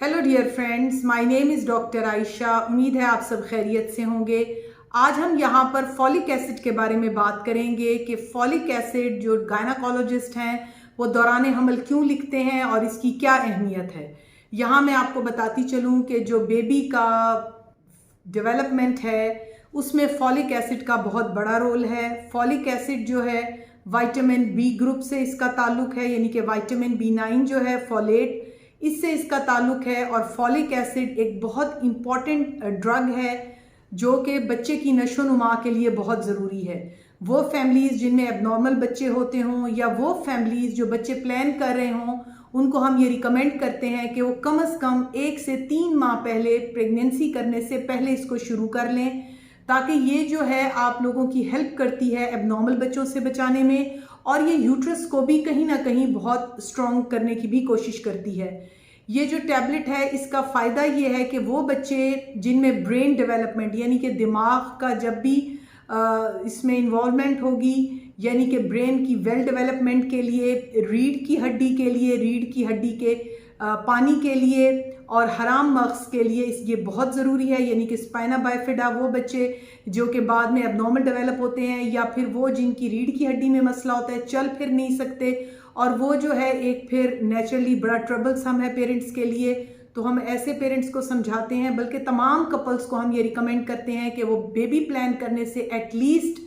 Hello dear friends, my name is doctor Ayesha. उम्मीद है आप सब खैरियत से होंगे। आज हम यहाँ पर फॉलिक एसिड के बारे में बात करेंगे कि फॉलिक एसिड जो गायनाकोलॉजिस्ट हैं वो दौरान हमल क्यों लिखते हैं और इसकी क्या अहमियत है। यहाँ मैं आपको बताती चलूँ कि जो बेबी का डेवलपमेंट है उसमें फॉलिक एसिड का बहुत बड़ा रोल है। फॉलिक एसिड जो है विटामिन बी ग्रुप से इसका ताल्लुक है, यानी कि विटामिन B9 जो है फोलेट, इससे इसका ताल्लुक है। और फॉलिक एसिड एक बहुत इम्पॉर्टेंट ड्रग है जो कि बच्चे की नशो नुमा के लिए बहुत ज़रूरी है। वो फैमिलीज़ जिनमें एबनॉर्मल बच्चे होते हों या वो फैमिलीज़ जो बच्चे प्लान कर रहे हों, उनको हम ये रिकमेंड करते हैं कि वो कम से कम 1 से 3 माह पहले प्रेगनेंसी करने से पहले इसको शुरू कर लें, ताकि ये जो है आप लोगों की हेल्प करती है एबनॉर्मल बच्चों से बचाने में, और ये यूट्रस को भी कहीं ना कहीं बहुत स्ट्रॉन्ग करने की भी कोशिश करती है। ये जो टैबलेट है इसका फ़ायदा ये है कि वो बच्चे जिनमें ब्रेन डेवलपमेंट यानी कि दिमाग का जब भी इसमें इन्वॉल्वमेंट होगी, यानी कि ब्रेन की वेल डेवलपमेंट के लिए, रीढ़ की हड्डी के लिए, रीढ़ की हड्डी के पानी के लिए और हराम मग़ज़ के लिए ये बहुत ज़रूरी है। यानी कि स्पाइना बाइफिडा वो बच्चे जो कि बाद में एबनॉर्मल डेवलप होते हैं, या फिर वो जिनकी रीढ़ की हड्डी में मसला होता है, चल फिर नहीं सकते, और वो जो है एक फिर नेचुरली बड़ा ट्रबलसम है पेरेंट्स के लिए। तो हम ऐसे पेरेंट्स को समझाते हैं, बल्कि तमाम कपल्स को हम ये रिकमेंड करते हैं कि वो बेबी प्लान करने से एटलीस्ट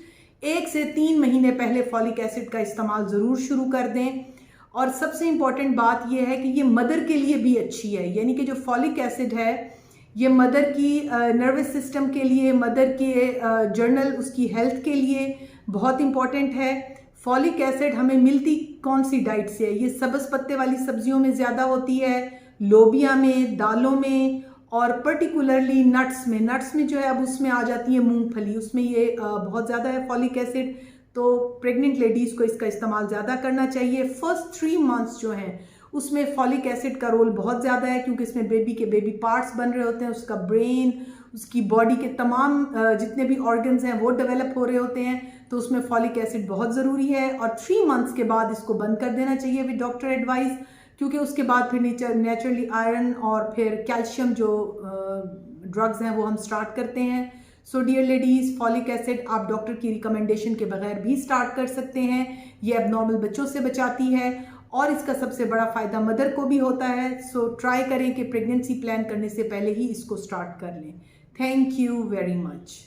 1 से 3 महीने पहले फॉलिक एसिड का इस्तेमाल ज़रूर शुरू कर दें। और सबसे इम्पॉर्टेंट बात यह है कि ये मदर के लिए भी अच्छी है, यानी कि जो फॉलिक एसिड है ये मदर की नर्वस सिस्टम के लिए, मदर के जर्नल उसकी हेल्थ के लिए बहुत इम्पॉर्टेंट है। फॉलिक एसिड हमें मिलती कौन सी डाइट से है? ये सब्ज़ पत्ते वाली सब्जियों में ज़्यादा होती है, लोबिया में, दालों में, और पर्टिकुलरली नट्स में। नट्स में जो है अब उसमें आ जाती है मूंगफली, उसमें ये बहुत ज़्यादा है फॉलिक एसिड। तो प्रेग्नेंट लेडीज़ को इसका इस्तेमाल ज़्यादा करना चाहिए। फर्स्ट 3 मंथ्स जो हैं उसमें फॉलिक एसिड का रोल बहुत ज़्यादा है, क्योंकि इसमें बेबी पार्ट्स बन रहे होते हैं, उसका ब्रेन, उसकी बॉडी के तमाम जितने भी ऑर्गन्स हैं वो डेवलप हो रहे होते हैं, तो उसमें फॉलिक एसिड बहुत ज़रूरी है। और 3 मंथ्स के बाद इसको बंद कर देना चाहिए विद डॉक्टर एडवाइस, क्योंकि उसके बाद फिर नेचुरली आयरन और फिर कैल्शियम जो ड्रग्स हैं वो हम स्टार्ट करते हैं। So dear ladies, folic acid आप डॉक्टर की रिकमेंडेशन के बगैर भी स्टार्ट कर सकते हैं। ये एबनॉर्मल बच्चों से बचाती है और इसका सबसे बड़ा फ़ायदा मदर को भी होता है। सो ट्राई करें कि प्रेगनेंसी प्लान करने से पहले ही इसको स्टार्ट कर लें। Thank you very much.